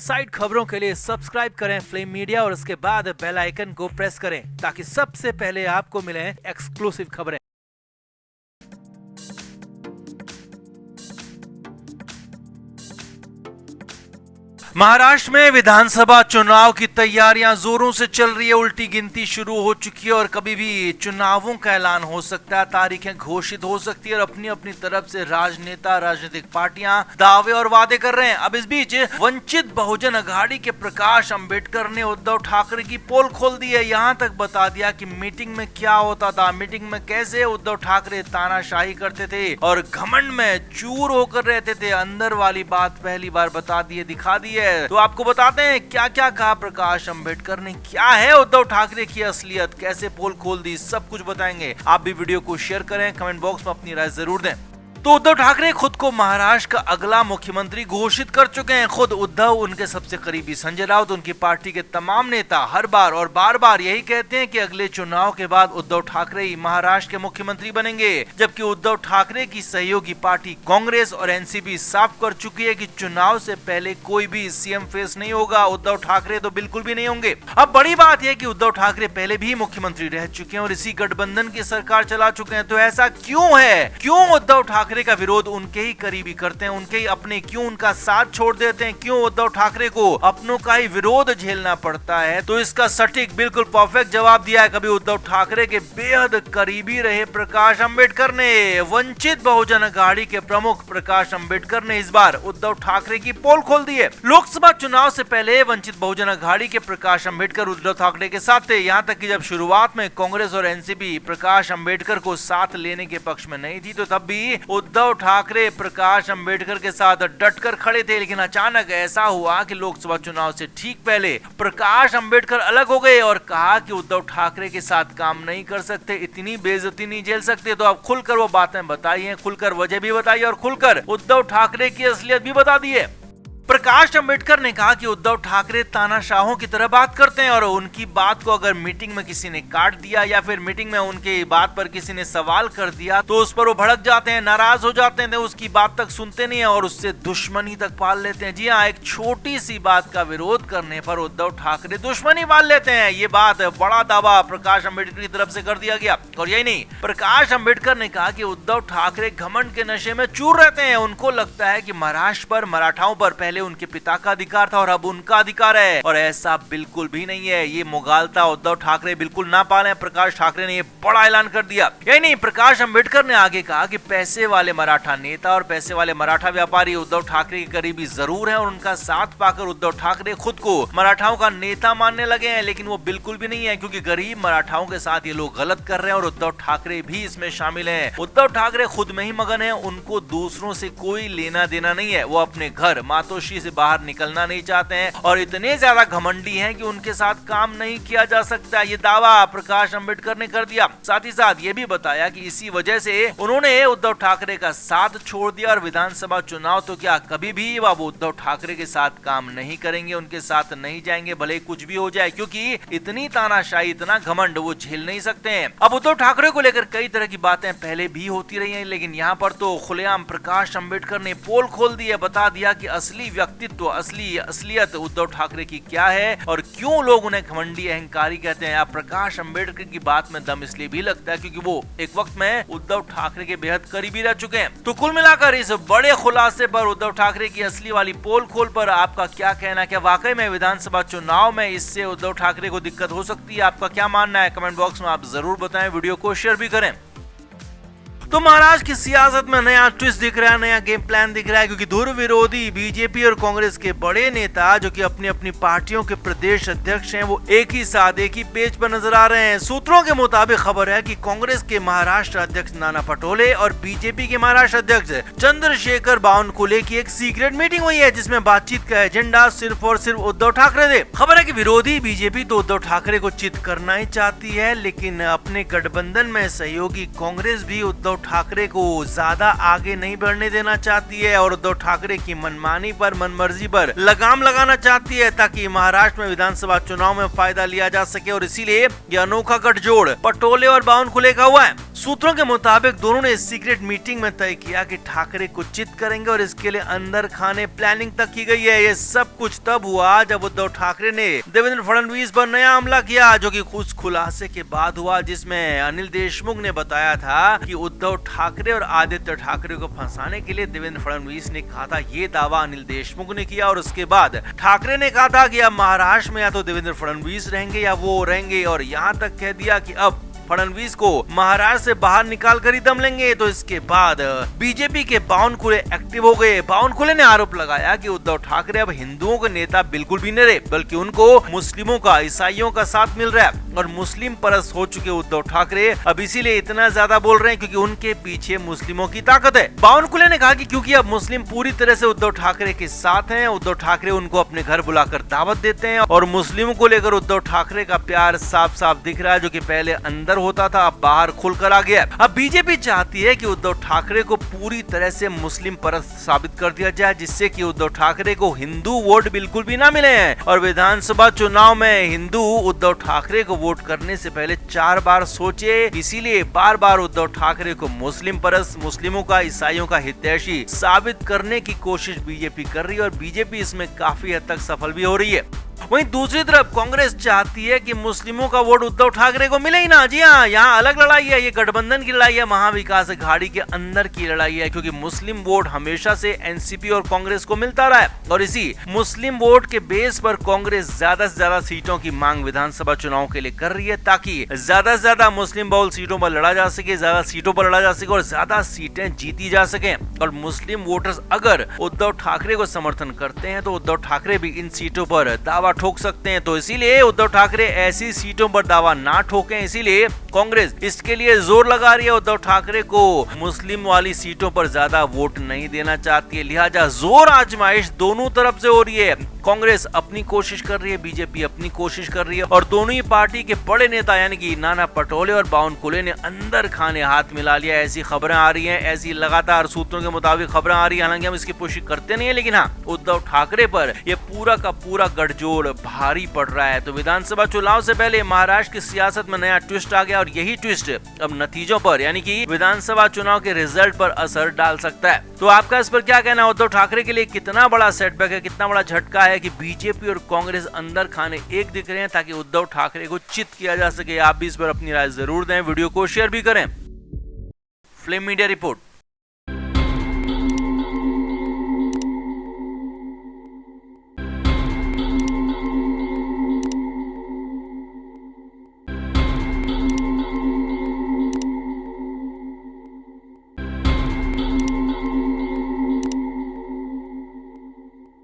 Side खबरों के लिए सब्सक्राइब करें फ्लेम मीडिया और उसके बाद बेल आइकन को प्रेस करें ताकि सबसे पहले आपको मिले एक्सक्लूसिव खबरें। महाराष्ट्र में विधानसभा चुनाव की तैयारियां जोरों से चल रही है। उल्टी गिनती शुरू हो चुकी है और कभी भी चुनावों का ऐलान हो सकता है, तारीखें घोषित हो सकती है और अपनी अपनी तरफ से राजनेता, राजनीतिक पार्टियां दावे और वादे कर रहे हैं। अब इस बीच वंचित बहुजन अघाड़ी के प्रकाश अंबेडकर ने उद्धव ठाकरे की पोल खोल दी है। यहां तक बता दिया कि मीटिंग में क्या होता था, मीटिंग में कैसे उद्धव ठाकरे तानाशाही करते थे और घमंड में चूर होकर रहते थे। अंदर वाली बात पहली बार बता दी है, दिखा दी है। तो आपको बताते हैं क्या क्या कहा प्रकाश अंबेडकर ने, क्या है उद्धव ठाकरे की असलियत, कैसे पोल खोल दी, सब कुछ बताएंगे। आप भी वीडियो को शेयर करें, कमेंट बॉक्स में अपनी राय जरूर दें। तो उद्धव ठाकरे खुद को महाराष्ट्र का अगला मुख्यमंत्री घोषित कर चुके हैं। खुद उद्धव, उनके सबसे करीबी संजय राउत, उनकी पार्टी के तमाम नेता हर बार और बार बार यही कहते हैं कि अगले चुनाव के बाद उद्धव ठाकरे ही महाराष्ट्र के मुख्यमंत्री बनेंगे। जबकि उद्धव ठाकरे की सहयोगी पार्टी कांग्रेस और एनसीपी साफ कर चुकी है कि चुनाव से पहले कोई भी सीएम फेस नहीं होगा। उद्धव ठाकरे तो बिल्कुल भी नहीं होंगे। अब बड़ी बात यह कि उद्धव ठाकरे पहले भी मुख्यमंत्री रह चुके हैं और इसी गठबंधन की सरकार चला चुके हैं। तो ऐसा क्यों है, क्यों उद्धव ठाकरे का विरोध उनके ही करीबी करते हैं, उनके ही अपने क्यों उनका साथ छोड़ देते हैं, क्यों उद्धव ठाकरे को अपनों का ही विरोध झेलना पड़ता है? तो इसका सटीक बिल्कुल परफेक्ट जवाब दिया है कभी उद्धव ठाकरे के बेहद करीबी रहे प्रकाश अंबेडकर ने। वंचित बहुजन अघाड़ी के प्रमुख प्रकाश अंबेडकर ने इस बार उद्धव ठाकरे की पोल खोल दी है। लोकसभा चुनाव से पहले वंचित बहुजन अघाड़ी के प्रकाश अंबेडकर उद्धव ठाकरे के साथ थे। यहाँ तक कि जब शुरुआत में कांग्रेस और एनसीपी प्रकाश अंबेडकर को साथ लेने के पक्ष में नहीं थी, तो तब भी उद्धव ठाकरे प्रकाश अंबेडकर के साथ डटकर खड़े थे। लेकिन अचानक ऐसा हुआ कि लोकसभा चुनाव से ठीक पहले प्रकाश अंबेडकर अलग हो गए और कहा कि उद्धव ठाकरे के साथ काम नहीं कर सकते, इतनी बेइज्जती नहीं झेल सकते। तो अब खुलकर वो बातें बताइए, खुलकर वजह भी बताइए और खुलकर उद्धव ठाकरे की असलियत भी बता दी है। प्रकाश अंबेडकर ने कहा कि उद्धव ठाकरे तानाशाहों की तरह बात करते हैं और उनकी बात को अगर मीटिंग में किसी ने काट दिया या फिर मीटिंग में उनकी बात पर किसी ने सवाल कर दिया तो उस पर वो भड़क जाते हैं, नाराज हो जाते हैं, उसकी बात तक सुनते नहीं है और उससे दुश्मनी तक पाल लेते हैं। जी हाँ, एक छोटी सी बात का विरोध करने पर उद्धव ठाकरे दुश्मनी पाल लेते हैं। ये बात बड़ा दावा प्रकाश अंबेडकर की तरफ से कर दिया गया। और यही नहीं, प्रकाश अंबेडकर ने कहा कि उद्धव ठाकरे घमंड के नशे में चूर रहते हैं। उनको लगता है कि महाराष्ट्र पर, मराठाओं पर पहले उनके पिता का अधिकार था और अब उनका अधिकार है, और ऐसा बिल्कुल भी नहीं है। ये मुगालता उद्धव ठाकरे बिल्कुल ना पाले। प्रकाश ठाकरे ने ये बड़ा ऐलान कर दिया। यही नहीं, प्रकाश अंबेडकर ने आगे कहा कि पैसे वाले मराठा नेता और पैसे वाले मराठा व्यापारी उद्धव ठाकरे के करीबी जरूर हैं और उनका साथ पाकर उद्धव ठाकरे खुद को मराठाओं का नेता मानने लगे हैं, लेकिन वो बिल्कुल भी नहीं है, क्योंकि गरीब मराठाओं के साथ ये लोग गलत कर रहे हैं और उद्धव ठाकरे भी इसमें शामिल हैं। उद्धव ठाकरे खुद में ही मगन है, उनको दूसरों से कोई लेना देना नहीं है। वो अपने घर मातोश्री से बाहर निकलना नहीं चाहते हैं और इतने ज्यादा घमंडी हैं कि उनके साथ काम नहीं किया जा सकता। ये दावा प्रकाश अंबेडकर ने कर दिया। साथ ही साथ ये भी बताया कि इसी वजह से उन्होंने उद्धव ठाकरे का साथ छोड़ दिया और विधानसभा चुनाव तो क्या, कभी भी वो उद्धव ठाकरे के साथ काम नहीं करेंगे, उनके साथ नहीं जाएंगे, भले कुछ भी हो जाए, क्योंकि इतनी तानाशाही, इतना घमंड वो झेल नहीं सकते हैं। अब उद्धव ठाकरे को लेकर कई तरह की बातें पहले भी होती रही हैं, लेकिन यहाँ पर तो खुलेआम प्रकाश अंबेडकर ने पोल खोल दी है, बता दिया कि असली व्यक्तित्व, असलियत उद्धव ठाकरे की क्या है और क्यों लोग उन्हें घमंडी, अहंकारी कहते हैं। अब प्रकाश अंबेडकर की बात में दम इसलिए भी लगता है क्योंकि वो एक वक्त में उद्धव ठाकरे के बेहद करीबी रह चुके हैं। तो कुल मिलाकर इस बड़े खुलासे पर, उद्धव ठाकरे की असली वाली पोल खोल पर आपका क्या कहना है? क्या वाकई में विधानसभा चुनाव में इससे उद्धव ठाकरे को दिक्कत हो सकती है? आपका क्या मानना है? कमेंट बॉक्स में आप जरूर बताएं, वीडियो को शेयर भी करें। तो महाराष्ट्र की सियासत में नया ट्विस्ट दिख रहा है, नया गेम प्लान दिख रहा है, क्योंकि धुर विरोधी बीजेपी और कांग्रेस के बड़े नेता जो कि अपनी अपनी पार्टियों के प्रदेश अध्यक्ष हैं, वो एक ही साथ, एक ही पेज पर नजर आ रहे हैं। सूत्रों के मुताबिक खबर है कि कांग्रेस के महाराष्ट्र अध्यक्ष नाना पटोले और बीजेपी के महाराष्ट्र अध्यक्ष चंद्रशेखर बावनकुले की एक सीक्रेट मीटिंग हुई है, जिसमें बातचीत का एजेंडा सिर्फ और सिर्फ उद्धव ठाकरे थे। खबर है कि विरोधी बीजेपी तो उद्धव ठाकरे को चित करना ही चाहती है, लेकिन अपने गठबंधन में सहयोगी कांग्रेस भी उद्धव ठाकरे को ज्यादा आगे नहीं बढ़ने देना चाहती है और उद्धव ठाकरे की मनमानी पर, मनमर्जी पर लगाम लगाना चाहती है ताकि महाराष्ट्र में विधानसभा चुनाव में फायदा लिया जा सके। और इसीलिए यह अनोखा गठजोड़ पटोले और बावनकुले का हुआ है। सूत्रों के मुताबिक दोनों ने सीक्रेट मीटिंग में तय किया कि ठाकरे को चित करेंगे और इसके लिए अंदर खाने प्लानिंग तक की गई है। ये सब कुछ तब हुआ जब उद्धव ठाकरे ने देवेंद्र फडणवीस पर नया हमला किया, जो कि कुछ खुलासे के बाद हुआ, जिसमें अनिल देशमुख ने बताया था कि उद्धव ठाकरे और आदित्य ठाकरे को फंसाने के लिए देवेंद्र फडणवीस ने कहा था। ये दावा अनिल देशमुख ने किया और उसके बाद ठाकरे ने कहा था कि अब महाराष्ट्र में या तो देवेंद्र फडणवीस रहेंगे या वो रहेंगे, और यहाँ तक कह दिया कि अब फडणवीस को महाराष्ट्र से बाहर निकाल कर ही दम लेंगे। तो इसके बाद बीजेपी के बावनकुले एक्टिव हो गए। बावनकुले ने आरोप लगाया कि उद्धव ठाकरे अब हिंदुओं के नेता बिल्कुल भी नहीं रहे, बल्कि उनको मुस्लिमों का, ईसाइयों का साथ मिल रहा है और मुस्लिम परस्त हो चुके उद्धव ठाकरे अब इसीलिए इतना ज्यादा बोल रहे हैं क्योंकि उनके पीछे मुस्लिमों की ताकत है। बावनकुले ने कहा कि क्योंकि अब मुस्लिम पूरी तरह से उद्धव ठाकरे के साथ हैं, उद्धव ठाकरे उनको अपने घर बुलाकर दावत देते हैं और मुस्लिमों को लेकर उद्धव ठाकरे का प्यार साफ साफ दिख रहा है, जो कि पहले अंदर होता था अब बाहर खुलकर आ गया। अब बीजेपी चाहती है कि उद्धव ठाकरे को पूरी तरह से मुस्लिम परस्त साबित कर दिया जाए, जिससे कि उद्धव ठाकरे को हिंदू वोट बिल्कुल भी ना मिले हैं और विधानसभा चुनाव में हिंदू उद्धव ठाकरे को वोट करने से पहले 4 बार सोचे। इसीलिए बार बार उद्धव ठाकरे को मुस्लिम परस्त, मुस्लिमों का, ईसाइयों का हितैषी साबित करने की कोशिश बीजेपी कर रही है और बीजेपी इसमें काफी हद तक सफल भी हो रही है। वहीं दूसरी तरफ कांग्रेस चाहती है कि मुस्लिमों का वोट उद्धव ठाकरे को मिले ही ना। जी हाँ, यहाँ अलग लड़ाई है, ये गठबंधन की लड़ाई है, महाविकास अघाड़ी के अंदर की लड़ाई है, क्योंकि मुस्लिम वोट हमेशा से एनसीपी और कांग्रेस को मिलता रहा है और इसी मुस्लिम वोट के बेस पर कांग्रेस ज्यादा से ज्यादा सीटों की मांग विधानसभा चुनाव के लिए कर रही है ताकि ज्यादा से ज्यादा मुस्लिम बहुल सीटों पर लड़ा जा सके, ज्यादा सीटों पर लड़ा जा सके और ज्यादा सीटें जीती जा सके। और मुस्लिम वोटर्स अगर उद्धव ठाकरे को समर्थन करते हैं तो उद्धव ठाकरे भी इन सीटों पर दावा ठोक सकते हैं। तो इसीलिए उद्धव ठाकरे ऐसी सीटों पर दावा ना ठोकें, इसीलिए कांग्रेस इसके लिए जोर लगा रही है। उद्धव ठाकरे को मुस्लिम वाली सीटों पर ज्यादा वोट नहीं देना चाहती है, लिहाजा जोर आजमाइश दोनों तरफ से हो रही है। कांग्रेस अपनी कोशिश कर रही है, बीजेपी अपनी कोशिश कर रही है और दोनों ही पार्टी के बड़े नेता यानी कि नाना पटोले और बावनकुले ने अंदर खाने हाथ मिला लिया। ऐसी खबरें आ रही हैं, ऐसी लगातार सूत्रों के मुताबिक खबरें आ रही है, हालांकि हम इसकी पुष्टि करते नहीं है, लेकिन हाँ, उद्धव ठाकरे पर यह पूरा का पूरा गठजोड़ भारी पड़ रहा है। तो विधानसभा चुनाव से पहले महाराष्ट्र की सियासत में नया ट्विस्ट आ गया और यही ट्विस्ट अब नतीजों पर यानी कि विधानसभा चुनाव के रिजल्ट पर असर डाल सकता है। तो आपका इस पर क्या कहना है? उद्धव ठाकरे के लिए कितना बड़ा सेटबैक है, कितना बड़ा झटका है कि बीजेपी और कांग्रेस अंदर खाने एक दिख रहे हैं ताकि उद्धव ठाकरे को चित किया जा सके? आप भी इस पर अपनी राय जरूर दें, वीडियो को शेयर भी करें। Flame media report.